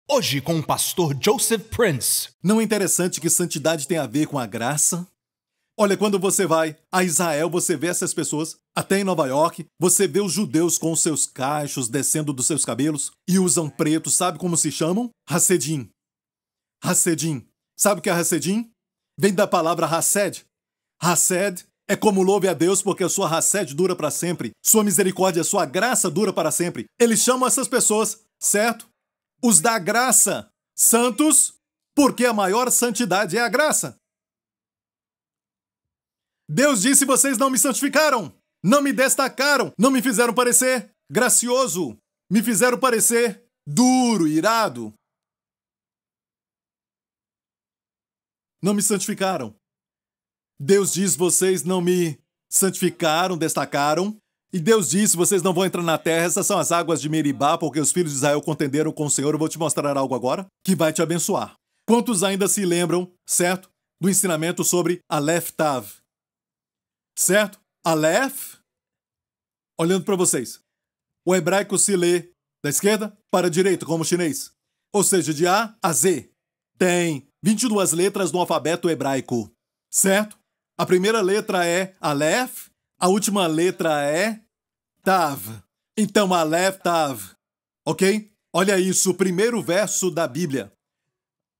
Hoje com o pastor Joseph Prince. Não é interessante que santidade tem a ver com a graça? Olha, quando você vai a Israel, você vê essas pessoas. Até em Nova York, você vê os judeus com os seus cachos descendo dos seus cabelos e usam preto. Sabe como se chamam? Hasedim. Hasedim. Sabe o que é Hasedim? Vem da palavra Hased. Hased é como louve a Deus porque a sua Hased dura para sempre. Sua misericórdia, sua graça dura para sempre. Eles chamam essas pessoas, certo? Os da graça, santos, porque a maior santidade é a graça. Deus disse: vocês não me santificaram, não me destacaram, não me fizeram parecer gracioso, me fizeram parecer duro, irado. Não me santificaram. Deus diz: vocês não me santificaram, destacaram. E Deus disse: vocês não vão entrar na terra, essas são as águas de Meribá, porque os filhos de Israel contenderam com o Senhor. Eu vou te mostrar algo agora que vai te abençoar. Quantos ainda se lembram, certo, do ensinamento sobre Aleph Tav? Certo? Aleph, olhando para vocês, o hebraico se lê da esquerda para a direita, como o chinês. Ou seja, de A a Z. Tem 22 letras no alfabeto hebraico, certo? A primeira letra é Aleph, a última letra é Tav. Então, Aleph Tav, ok? Olha isso, o primeiro verso da Bíblia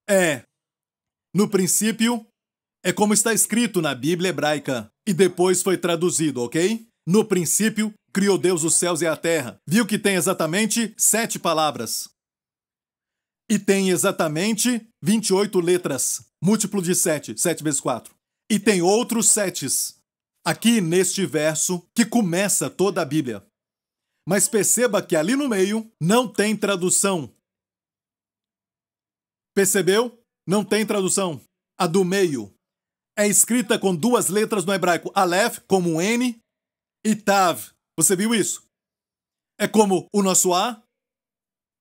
é: no princípio, é como está escrito na Bíblia hebraica e depois foi traduzido, ok? No princípio, criou Deus os céus e a terra. Viu que tem exatamente 7 palavras. E tem exatamente 28 letras. Múltiplo de 7, 7 vezes 4. E tem outros 7 aqui neste verso que começa toda a Bíblia. Mas perceba que ali no meio não tem tradução. Percebeu? Não tem tradução. A do meio é escrita com 2 letras no hebraico. Aleph, como um N, e Tav. Você viu isso? É como o nosso A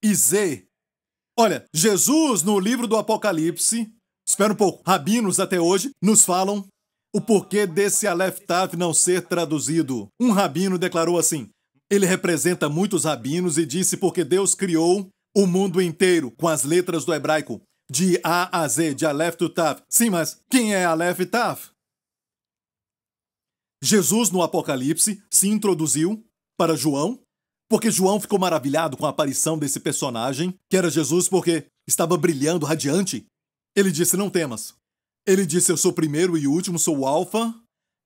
e Z. Olha, Jesus, no livro do Apocalipse, espera um pouco, rabinos até hoje, nos falam o porquê desse Aleph Tav não ser traduzido. Um rabino declarou assim: ele representa muitos rabinos e disse porque Deus criou o mundo inteiro com as letras do hebraico, de A a Z, de Aleph to Tav. Sim, mas quem é Aleph e Tav? Jesus, no Apocalipse, se introduziu para João, porque João ficou maravilhado com a aparição desse personagem, que era Jesus, porque estava brilhando, radiante. Ele disse: não temas. Ele disse: eu sou o primeiro e o último, sou o Alfa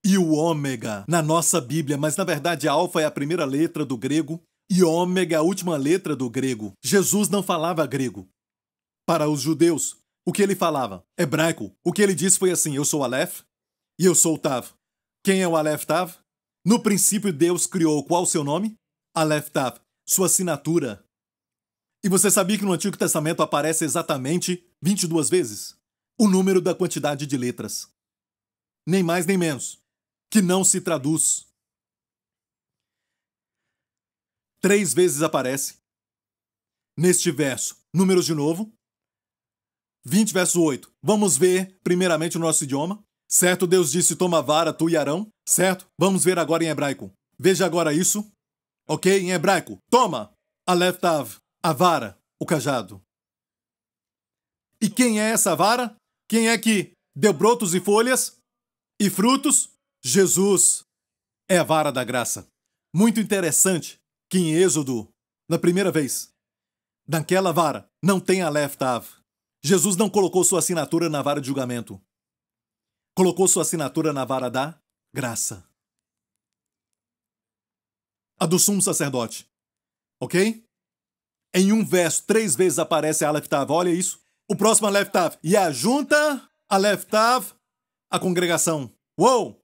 e o Ômega na nossa Bíblia, mas na verdade Alfa é a primeira letra do grego e Ômega é a última letra do grego. Jesus não falava grego. Para os judeus, o que ele falava? Hebraico. O que ele disse foi assim: eu sou Aleph e eu sou o Tav. Quem é o Aleph Tav? No princípio Deus criou qual o seu nome? Aleph Tav, sua assinatura. E você sabia que no Antigo Testamento aparece exatamente 22 vezes? O número da quantidade de letras. Nem mais nem menos. Que não se traduz. 3 vezes aparece neste verso. Números de novo. 20 verso 8. Vamos ver primeiramente o nosso idioma. Certo? Deus disse: toma a vara, tu e Arão. Certo? Vamos ver agora em hebraico. Veja agora isso. Ok? Em hebraico. Toma! Aleph Tav. A vara. O cajado. E quem é essa vara? Quem é que deu brotos e folhas e frutos? Jesus é a vara da graça. Muito interessante que em Êxodo, na primeira vez, naquela vara, não tem Aleph Tav. Jesus não colocou sua assinatura na vara de julgamento. Colocou sua assinatura na vara da graça. A do sumo sacerdote. Ok? Em um verso, 3 vezes aparece Aleph Tav. Olha isso. O próximo Aleph Tav. E a junta, Aleph Tav, a congregação. Uou!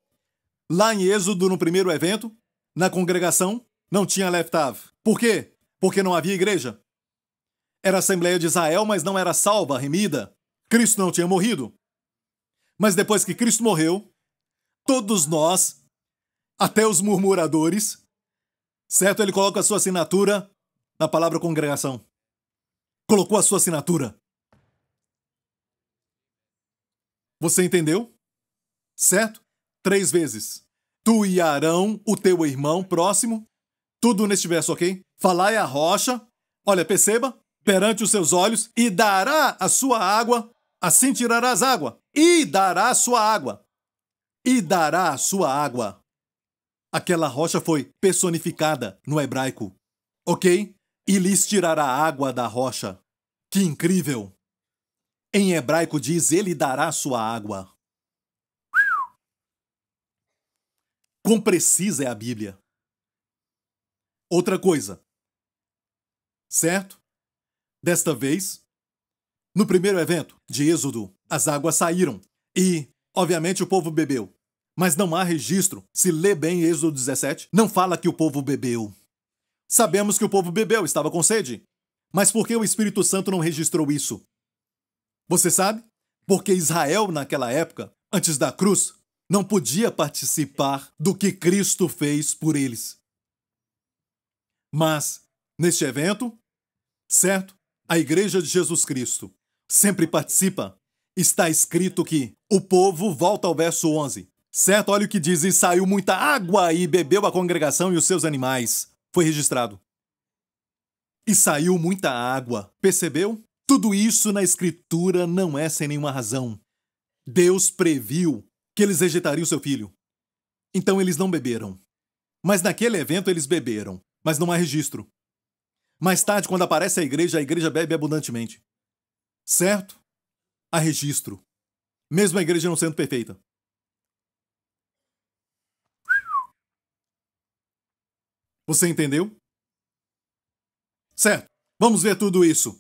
Lá em Êxodo, no primeiro evento, na congregação, não tinha Aleph Tav. Por quê? Porque não havia igreja. Era a Assembleia de Israel, mas não era salva, remida. Cristo não tinha morrido. Mas depois que Cristo morreu, todos nós, até os murmuradores, certo? Ele coloca a sua assinatura na palavra congregação. Colocou a sua assinatura. Você entendeu? Certo? 3 vezes. Tu e Arão, o teu irmão próximo. Tudo neste verso, ok? Falai a rocha. Olha, perceba. perante os seus olhos e dará a sua água, assim tirarás água, e dará a sua água, e dará a sua água. Aquela rocha foi personificada no hebraico, ok? E lhes tirará água da rocha. Que incrível! Em hebraico diz, ele dará a sua água. Quão precisa é a Bíblia. Outra coisa, certo? Desta vez, no primeiro evento de Êxodo, as águas saíram e, obviamente, o povo bebeu. Mas não há registro. Se lê bem Êxodo 17, não fala que o povo bebeu. Sabemos que o povo bebeu, estava com sede. Mas por que o Espírito Santo não registrou isso? Você sabe? Porque Israel, naquela época, antes da cruz, não podia participar do que Cristo fez por eles. Mas, neste evento, certo? A Igreja de Jesus Cristo sempre participa. Está escrito que o povo, volta ao verso 11, certo? Olha o que diz, e saiu muita água e bebeu a congregação e os seus animais. Foi registrado. E saiu muita água. Percebeu? Tudo isso na Escritura não é sem nenhuma razão. Deus previu que eles rejeitariam seu filho. Então eles não beberam. Mas naquele evento eles beberam. Mas não há registro. Mais tarde, quando aparece a igreja bebe abundantemente. Certo? Há registro. Mesmo a igreja não sendo perfeita. Você entendeu? Certo. Vamos ver tudo isso.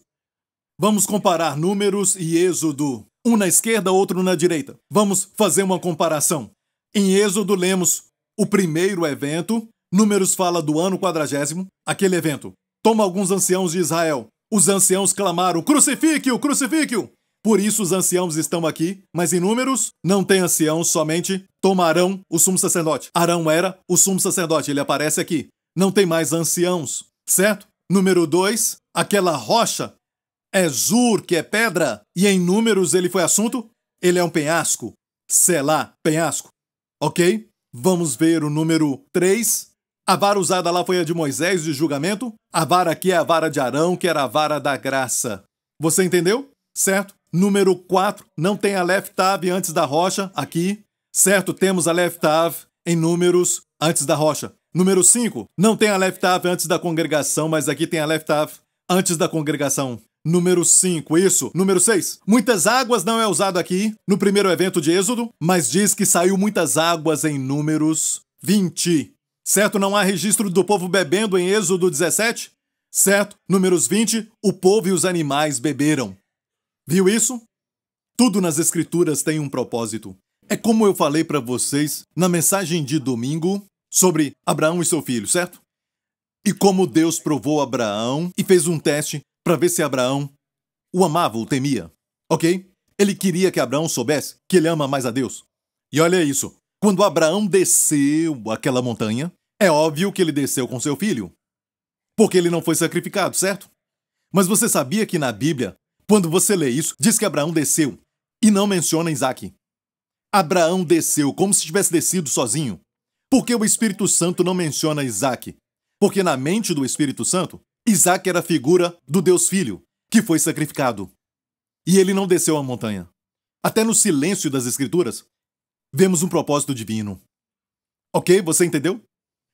Vamos comparar Números e Êxodo. Um na esquerda, outro na direita. Vamos fazer uma comparação. Em Êxodo lemos o primeiro evento. Números fala do ano 40º. Aquele evento. Toma alguns anciãos de Israel. Os anciãos clamaram, crucifique-o, crucifique-o. Por isso os anciãos estão aqui, mas em Números não tem anciãos, somente toma Arão, o sumo sacerdote. Arão era o sumo sacerdote, ele aparece aqui. Não tem mais anciãos, certo? Número 2, aquela rocha é Zur, que é pedra, e em Números ele foi assunto, ele é um penhasco. Selá, penhasco. Ok? Vamos ver o número 3. A vara usada lá foi a de Moisés, de julgamento. A vara aqui é a vara de Arão, que era a vara da graça. Você entendeu? Certo? Número 4, não tem Aleph Tav antes da rocha, aqui. Certo? Temos Aleph Tav em Números antes da rocha. Número 5, não tem Aleph Tav antes da congregação, mas aqui tem Aleph Tav antes da congregação. Número 5, isso. Número 6, muitas águas não é usado aqui no primeiro evento de Êxodo, mas diz que saiu muitas águas em Números 20. Certo? Não há registro do povo bebendo em Êxodo 17? Certo? Números 20, o povo e os animais beberam. Viu isso? Tudo nas Escrituras tem um propósito. É como eu falei para vocês na mensagem de domingo sobre Abraão e seu filho, certo? E como Deus provou Abraão e fez um teste para ver se Abraão o amava, o temia. Ok? Ele queria que Abraão soubesse que ele ama mais a Deus. E olha isso. Quando Abraão desceu aquela montanha, é óbvio que ele desceu com seu filho. Porque ele não foi sacrificado, certo? Mas você sabia que na Bíblia, quando você lê isso, diz que Abraão desceu e não menciona Isaque. Abraão desceu como se tivesse descido sozinho. Por que o Espírito Santo não menciona Isaque? Porque na mente do Espírito Santo, Isaque era a figura do Deus Filho, que foi sacrificado. E ele não desceu a montanha. Até no silêncio das Escrituras, vemos um propósito divino. Ok? Você entendeu?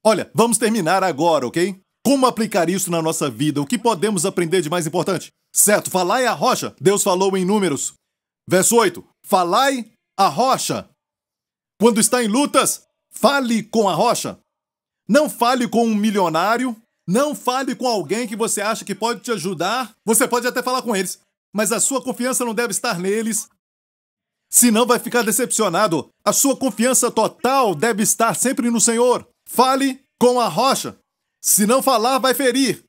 Olha, vamos terminar agora, ok? Como aplicar isso na nossa vida? O que podemos aprender de mais importante? Certo, falai a rocha. Deus falou em Números. Verso 8. Falai a rocha. Quando está em lutas, fale com a rocha. Não fale com um milionário. Não fale com alguém que você acha que pode te ajudar. Você pode até falar com eles, mas a sua confiança não deve estar neles. Senão vai ficar decepcionado. A sua confiança total deve estar sempre no Senhor. Fale com a rocha. Se não falar, vai ferir.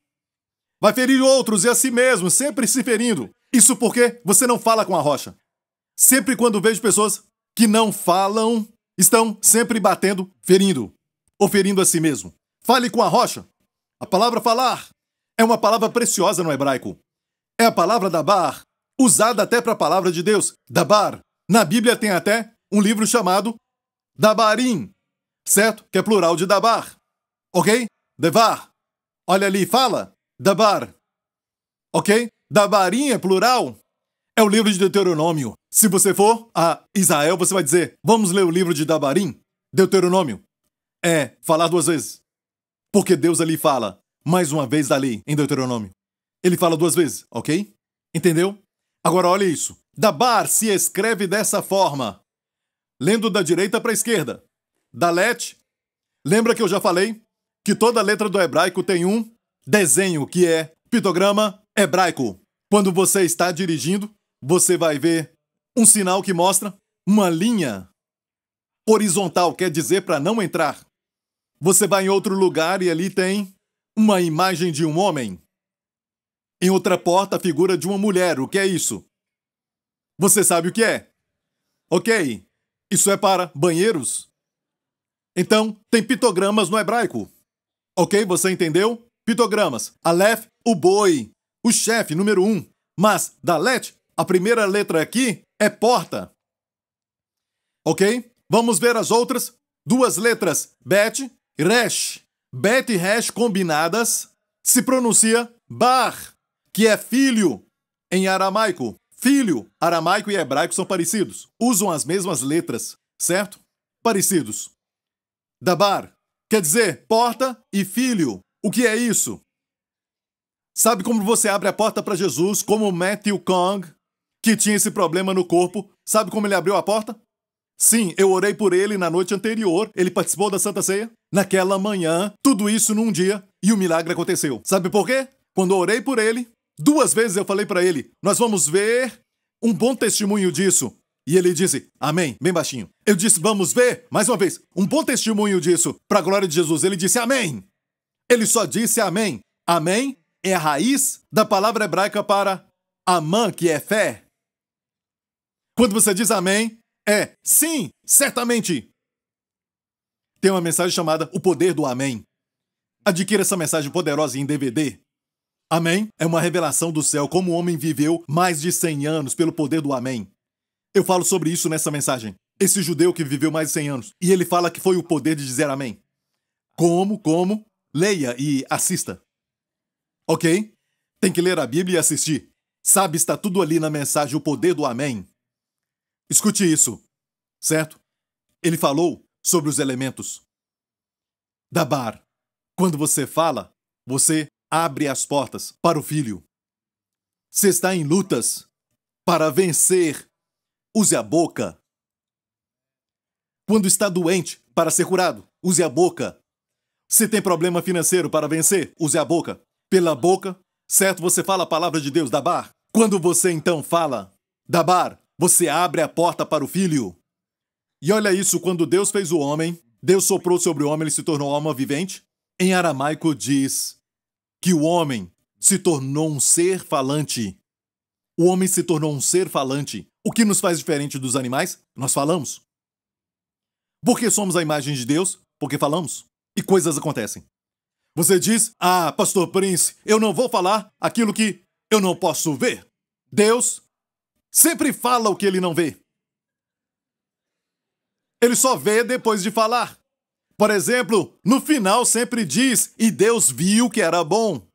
Vai ferir outros e a si mesmo, sempre se ferindo. Isso porque você não fala com a rocha. Sempre quando vejo pessoas que não falam, estão sempre batendo, ferindo. Ou ferindo a si mesmo. Fale com a rocha. A palavra falar é uma palavra preciosa no hebraico. É a palavra dabar, usada até para a palavra de Deus, dabar. Na Bíblia tem até um livro chamado Dabarim, certo? Que é plural de dabar. Ok? Devar. Olha ali, fala. Dabar. Ok? Dabarim é plural. É o livro de Deuteronômio. Se você for a Israel, você vai dizer, vamos ler o livro de Dabarim? Deuteronômio. É falar duas vezes. Porque Deus ali fala mais uma vez da lei em Deuteronômio. Ele fala duas vezes, ok? Entendeu? Agora olha isso. Dabar se escreve dessa forma. Lendo da direita para a esquerda. Dalet. Lembra que eu já falei que toda letra do hebraico tem um desenho, que é pictograma hebraico. Quando você está dirigindo, você vai ver um sinal que mostra uma linha horizontal, quer dizer para não entrar. Você vai em outro lugar e ali tem uma imagem de um homem. Em outra porta, a figura de uma mulher. O que é isso? Você sabe o que é? Ok. Isso é para banheiros? Então, tem pictogramas no hebraico. Ok, você entendeu? Pictogramas. Aleph, o boi. O chefe, número 1. Mas, Dalet, a primeira letra aqui é porta. Ok? Vamos ver as outras. Duas letras. Bet, Resh. Bet e Resh combinadas se pronuncia bar, que é filho em aramaico. Filho, aramaico e hebraico são parecidos. Usam as mesmas letras, certo? Parecidos. Dabar quer dizer porta e filho. O que é isso? Sabe como você abre a porta para Jesus, como Matthew Kong, que tinha esse problema no corpo, sabe como ele abriu a porta? Sim, eu orei por ele na noite anterior, ele participou da Santa Ceia. Naquela manhã, tudo isso num dia, e o milagre aconteceu. Sabe por quê? Quando eu orei por ele, 2 vezes eu falei para ele, nós vamos ver um bom testemunho disso. E ele disse, amém, bem baixinho. Eu disse, vamos ver, mais uma vez, um bom testemunho disso, para a glória de Jesus. Ele disse, amém. Ele só disse amém. Amém é a raiz da palavra hebraica para amã, que é fé. Quando você diz amém, é sim, certamente. Tem uma mensagem chamada O Poder do Amém. Adquira essa mensagem poderosa em DVD. Amém é uma revelação do céu, como o homem viveu mais de 100 anos pelo poder do amém. Eu falo sobre isso nessa mensagem. Esse judeu que viveu mais de 100 anos. E ele fala que foi o poder de dizer amém. Como? Leia e assista. Ok? Tem que ler a Bíblia e assistir. Sabe, está tudo ali na mensagem, o poder do amém. Escute isso, certo? Ele falou sobre os elementos. Dabar. Quando você fala, você abre as portas para o filho. Se está em lutas para vencer, use a boca. Quando está doente, para ser curado, use a boca. Se tem problema financeiro para vencer, use a boca. Pela boca, certo, você fala a palavra de Deus, Dabar. Quando você então fala, Dabar, você abre a porta para o filho. E olha isso, quando Deus fez o homem, Deus soprou sobre o homem, ele se tornou alma vivente. Em aramaico diz que o homem se tornou um ser falante. O homem se tornou um ser falante. O que nos faz diferente dos animais? Nós falamos. Porque somos a imagem de Deus? Porque falamos. E coisas acontecem. Você diz, Pastor Prince, eu não vou falar aquilo que eu não posso ver. Deus sempre fala o que ele não vê. Ele só vê depois de falar. Por exemplo, no final sempre diz, e Deus viu que era bom.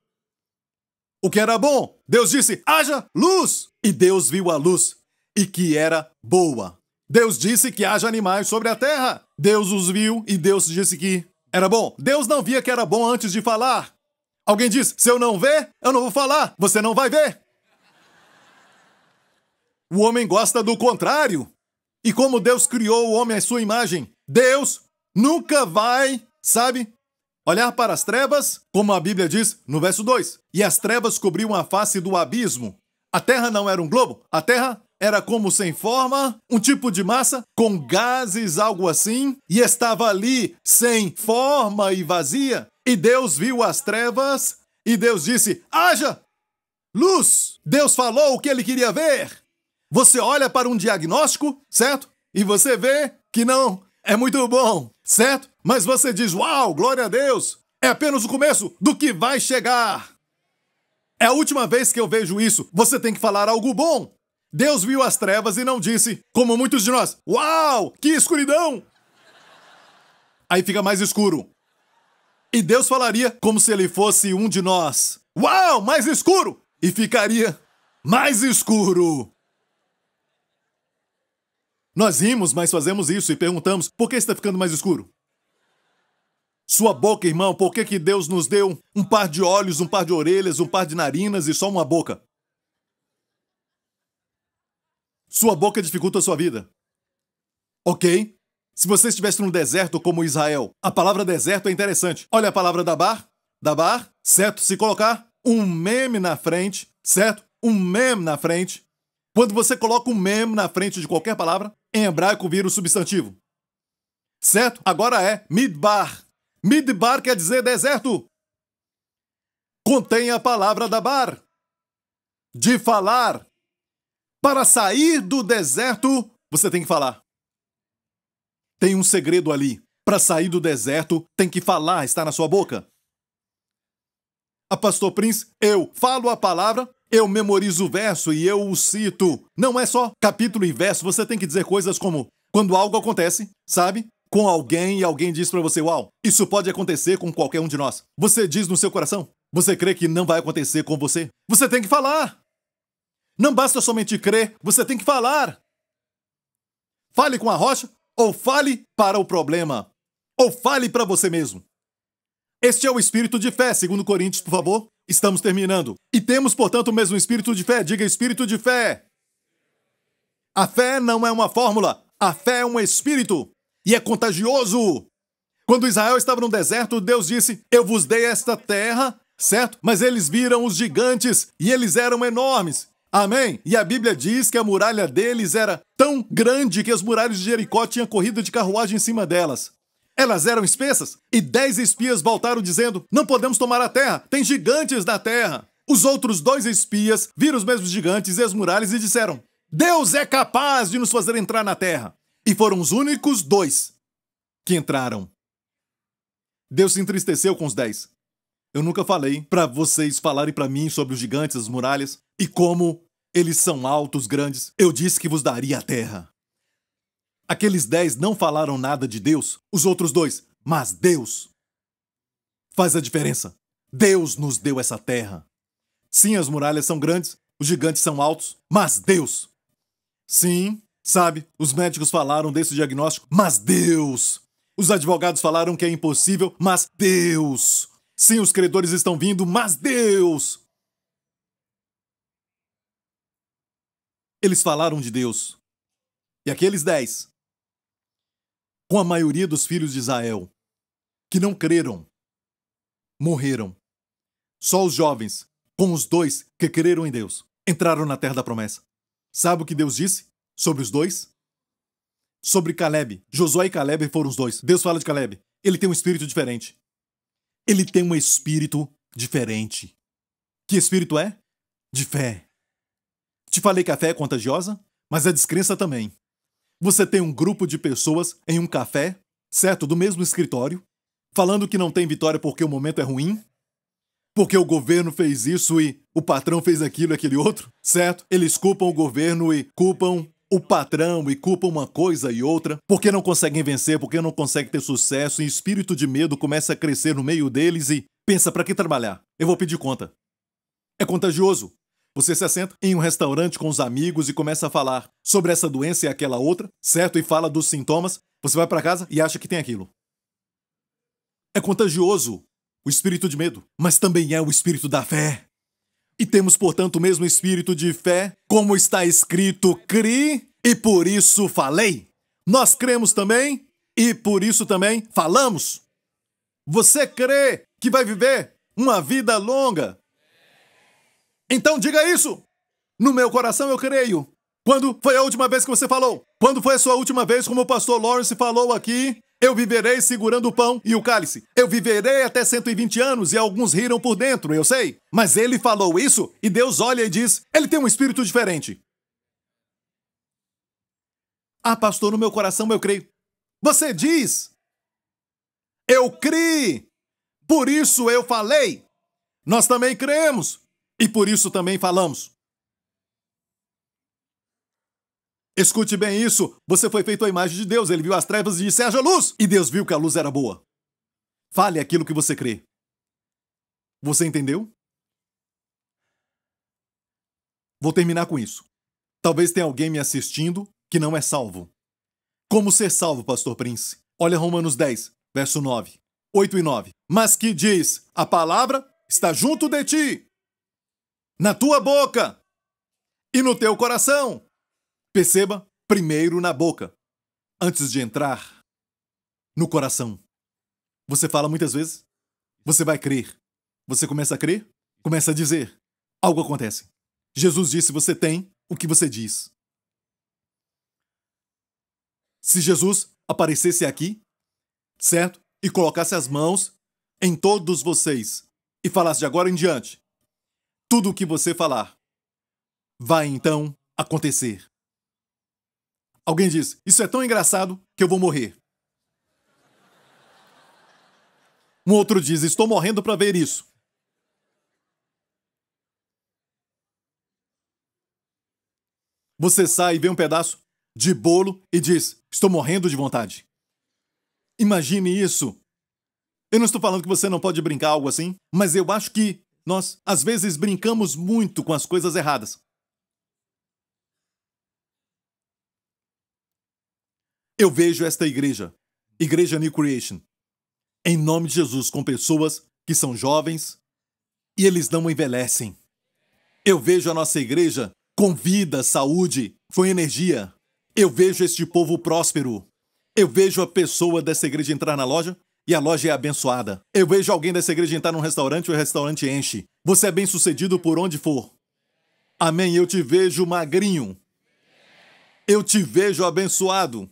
O que era bom? Deus disse, haja luz! E Deus viu a luz, e que era boa. Deus disse que haja animais sobre a terra. Deus os viu, e Deus disse que era bom. Deus não via que era bom antes de falar. Alguém diz, se eu não ver, eu não vou falar. Você não vai ver. O homem gosta do contrário. E como Deus criou o homem à sua imagem, Deus nunca vai, olhar para as trevas, como a Bíblia diz no verso 2. E as trevas cobriam a face do abismo. A terra não era um globo, a terra era como sem forma, um tipo de massa com gases, algo assim, e estava ali sem forma e vazia. E Deus viu as trevas e Deus disse, haja luz. Deus falou o que ele queria ver. Você olha para um diagnóstico, certo? E você vê que não é muito bom, certo? Mas você diz, uau, glória a Deus. É apenas o começo do que vai chegar. É a última vez que eu vejo isso. Você tem que falar algo bom. Deus viu as trevas e não disse, como muitos de nós, uau, que escuridão. Aí fica mais escuro. E Deus falaria como se ele fosse um de nós. Uau, mais escuro. E ficaria Mais escuro! Nós rimos, mas fazemos isso e perguntamos, por que está ficando mais escuro? Sua boca, irmão, por que que Deus nos deu um par de olhos, um par de orelhas, um par de narinas e só uma boca? Sua boca dificulta a sua vida. Ok? Se você estivesse no deserto como Israel, a palavra deserto é interessante. Olha a palavra Dabar. Dabar, certo? Se colocar um meme na frente, certo? Um mem na frente. Quando você coloca um mem na frente de qualquer palavra, em hebraico vira o substantivo. Certo? Agora é midbar. Midbar quer dizer deserto. Contém a palavra dabar. De falar. Para sair do deserto, você tem que falar. Tem um segredo ali. Para sair do deserto, tem que falar, está na sua boca. A Pastor Prince, eu falo a palavra, eu memorizo o verso e eu o cito. Não é só capítulo e verso, você tem que dizer coisas como quando algo acontece, sabe? Com alguém e alguém diz para você, uau, isso pode acontecer com qualquer um de nós. Você diz no seu coração, você crê que não vai acontecer com você. Você tem que falar. Não basta somente crer, você tem que falar. Fale com a rocha ou fale para o problema. Ou fale para você mesmo. Este é o espírito de fé, segundo Coríntios, por favor. Estamos terminando. E temos, portanto, o mesmo espírito de fé. Diga espírito de fé. A fé não é uma fórmula. A fé é um espírito. E é contagioso. Quando Israel estava no deserto, Deus disse, eu vos dei esta terra, certo? Mas eles viram os gigantes e eles eram enormes. Amém? E a Bíblia diz que a muralha deles era tão grande que as muralhas de Jericó tinham corrida de carruagem em cima delas. Elas eram espessas e 10 espias voltaram dizendo, não podemos tomar a terra, tem gigantes na terra. Os outros 2 espias viram os mesmos gigantes e as muralhas e disseram, Deus é capaz de nos fazer entrar na terra. E foram os únicos 2 que entraram. Deus se entristeceu com os 10. Eu nunca falei para vocês falarem para mim sobre os gigantes, as muralhas e como eles são altos, grandes. Eu disse que vos daria a terra. Aqueles 10 não falaram nada de Deus, os outros 2, mas Deus faz a diferença. Deus nos deu essa terra. Sim, as muralhas são grandes, os gigantes são altos, mas Deus. Sim, sabe, os médicos falaram desse diagnóstico, mas Deus. Os advogados falaram que é impossível, mas Deus. Sim, os credores estão vindo, mas Deus. Eles falaram de Deus. E aqueles 10, com a maioria dos filhos de Israel, que não creram, morreram. Só os jovens, com os 2 que creram em Deus, entraram na terra da promessa. Sabe o que Deus disse sobre os 2? Sobre Caleb. Josué e Caleb foram os 2. Deus fala de Caleb. Ele tem um espírito diferente. Ele tem um espírito diferente. Que espírito é? De fé. Te falei que a fé é contagiosa, mas a descrença também. Você tem um grupo de pessoas em um café, certo? Do mesmo escritório, falando que não tem vitória porque o momento é ruim, porque o governo fez isso e o patrão fez aquilo e aquele outro, certo? Eles culpam o governo e culpam o patrão e culpam uma coisa e outra, porque não conseguem vencer, porque não conseguem ter sucesso, e espírito de medo começa a crescer no meio deles e pensa, para que trabalhar? Eu vou pedir conta. É contagioso. Você se assenta em um restaurante com os amigos e começa a falar sobre essa doença e aquela outra, certo? E fala dos sintomas. Você vai para casa e acha que tem aquilo. É contagioso o espírito de medo, mas também é o espírito da fé. E temos, portanto, o mesmo espírito de fé, como está escrito, cri e por isso falei. Nós cremos também e por isso também falamos. Você crê que vai viver uma vida longa? Então diga isso! No meu coração eu creio. Quando foi a última vez que você falou? Quando foi a sua última vez, como o pastor Lawrence falou aqui? Eu viverei segurando o pão e o cálice. Eu viverei até 120 anos e alguns riram por dentro, eu sei. Mas ele falou isso e Deus olha e diz, ele tem um espírito diferente. Ah, pastor, no meu coração eu creio. Você diz, eu criei, por isso eu falei. Nós também cremos. E por isso também falamos. Escute bem isso. Você foi feito à imagem de Deus. Ele viu as trevas e disse, haja luz. E Deus viu que a luz era boa. Fale aquilo que você crê. Você entendeu? Vou terminar com isso. Talvez tenha alguém me assistindo que não é salvo. Como ser salvo, Pastor Prince? Olha Romanos 10, verso 9, 8 e 9. Mas que diz, a palavra está junto de ti, na tua boca e no teu coração. Perceba, primeiro na boca, antes de entrar no coração. Você fala muitas vezes, você vai crer. Você começa a crer, começa a dizer, algo acontece. Jesus disse, você tem o que você diz. Se Jesus aparecesse aqui, certo? E colocasse as mãos em todos vocês e falasse de agora em diante, tudo o que você falar vai então acontecer. Alguém diz, isso é tão engraçado que eu vou morrer. Um outro diz, estou morrendo para ver isso. Você sai e vê um pedaço de bolo e diz, estou morrendo de vontade. Imagine isso. Eu não estou falando que você não pode brincar algo assim, mas eu acho que nós, às vezes, brincamos muito com as coisas erradas. Eu vejo esta igreja, Igreja New Creation, em nome de Jesus, com pessoas que são jovens e eles não envelhecem. Eu vejo a nossa igreja com vida, saúde, com energia. Eu vejo este povo próspero. Eu vejo a pessoa dessa igreja entrar na loja e a loja é abençoada. Eu vejo alguém dessa igreja entrar num restaurante e o restaurante enche. Você é bem-sucedido por onde for. Amém. Eu te vejo magrinho. Eu te vejo abençoado.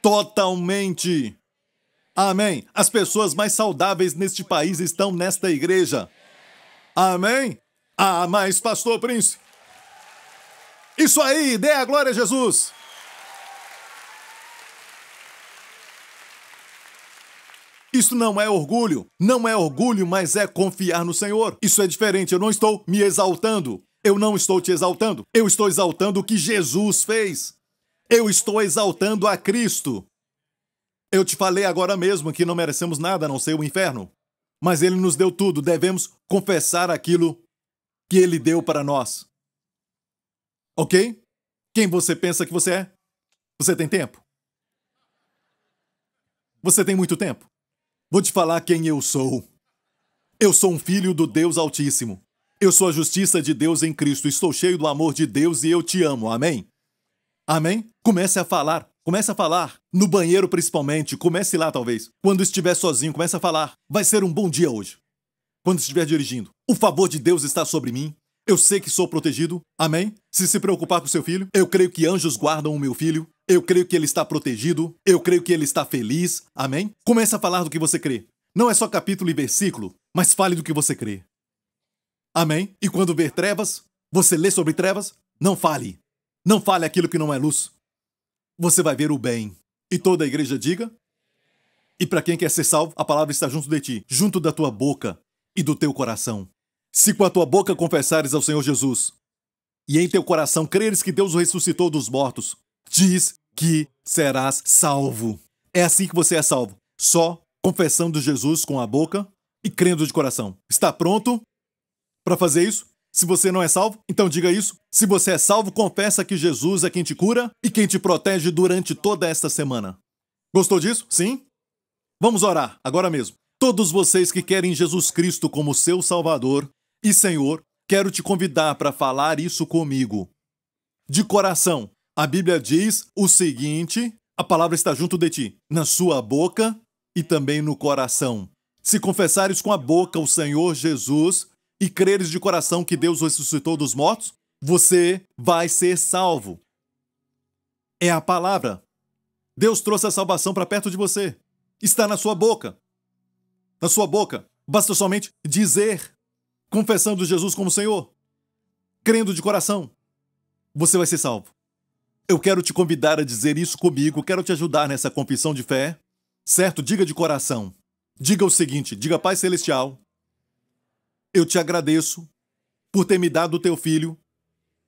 Totalmente. Amém. As pessoas mais saudáveis neste país estão nesta igreja. Amém. Ah, mas Pastor Prince. Isso aí, dê a glória a Jesus. Isso não é orgulho, mas é confiar no Senhor. Isso é diferente, eu não estou me exaltando. Eu não estou te exaltando. Eu estou exaltando o que Jesus fez. Eu estou exaltando a Cristo. Eu te falei agora mesmo que não merecemos nada a não ser o inferno. Mas Ele nos deu tudo, devemos confessar aquilo que Ele deu para nós. Ok? Quem você pensa que você é? Você tem tempo? Você tem muito tempo? Vou te falar quem eu sou. Eu sou um filho do Deus Altíssimo. Eu sou a justiça de Deus em Cristo. Estou cheio do amor de Deus e eu te amo. Amém? Amém? Comece a falar. Comece a falar. No banheiro, principalmente. Comece lá, talvez. Quando estiver sozinho, comece a falar. Vai ser um bom dia hoje. Quando estiver dirigindo. O favor de Deus está sobre mim. Eu sei que sou protegido. Amém? Se preocupar com seu filho, eu creio que anjos guardam o meu filho. Eu creio que ele está protegido. Eu creio que ele está feliz. Amém? Comece a falar do que você crê. Não é só capítulo e versículo, mas fale do que você crê. Amém? E quando ver trevas, você lê sobre trevas, não fale. Não fale aquilo que não é luz. Você vai ver o bem. E toda a igreja diga. E para quem quer ser salvo, a palavra está junto de ti, junto da tua boca e do teu coração. Se com a tua boca confessares ao Senhor Jesus, e em teu coração creres que Deus o ressuscitou dos mortos, diz que serás salvo. É assim que você é salvo. Só confessando Jesus com a boca e crendo de coração. Está pronto para fazer isso? Se você não é salvo, então diga isso. Se você é salvo, confessa que Jesus é quem te cura e quem te protege durante toda esta semana. Gostou disso? Sim? Vamos orar, agora mesmo. Todos vocês que querem Jesus Cristo como seu Salvador e Senhor, quero te convidar para falar isso comigo. De coração. A Bíblia diz o seguinte, a palavra está junto de ti, na sua boca e também no coração. Se confessares com a boca o Senhor Jesus e creres de coração que Deus o ressuscitou dos mortos, você vai ser salvo. É a palavra. Deus trouxe a salvação para perto de você. Está na sua boca. Na sua boca. Basta somente dizer, confessando Jesus como Senhor, crendo de coração, você vai ser salvo. Eu quero te convidar a dizer isso comigo, quero te ajudar nessa confissão de fé, certo? Diga de coração. Diga o seguinte, diga: Pai Celestial, eu te agradeço por ter me dado o teu Filho,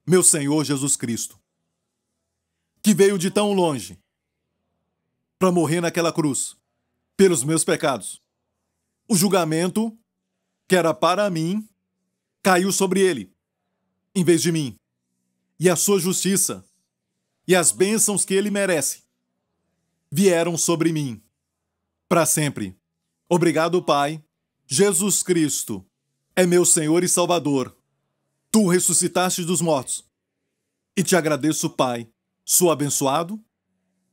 meu Senhor Jesus Cristo, que veio de tão longe para morrer naquela cruz pelos meus pecados. O julgamento que era para mim caiu sobre ele, em vez de mim. e a sua justiça e as bênçãos que ele merece vieram sobre mim para sempre. Obrigado, Pai. Jesus Cristo é meu Senhor e Salvador. Tu ressuscitaste dos mortos. E te agradeço, Pai. Sou abençoado,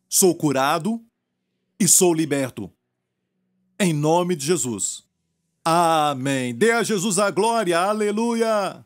sou curado e sou liberto. Em nome de Jesus. Amém. Dê a Jesus a glória. Aleluia.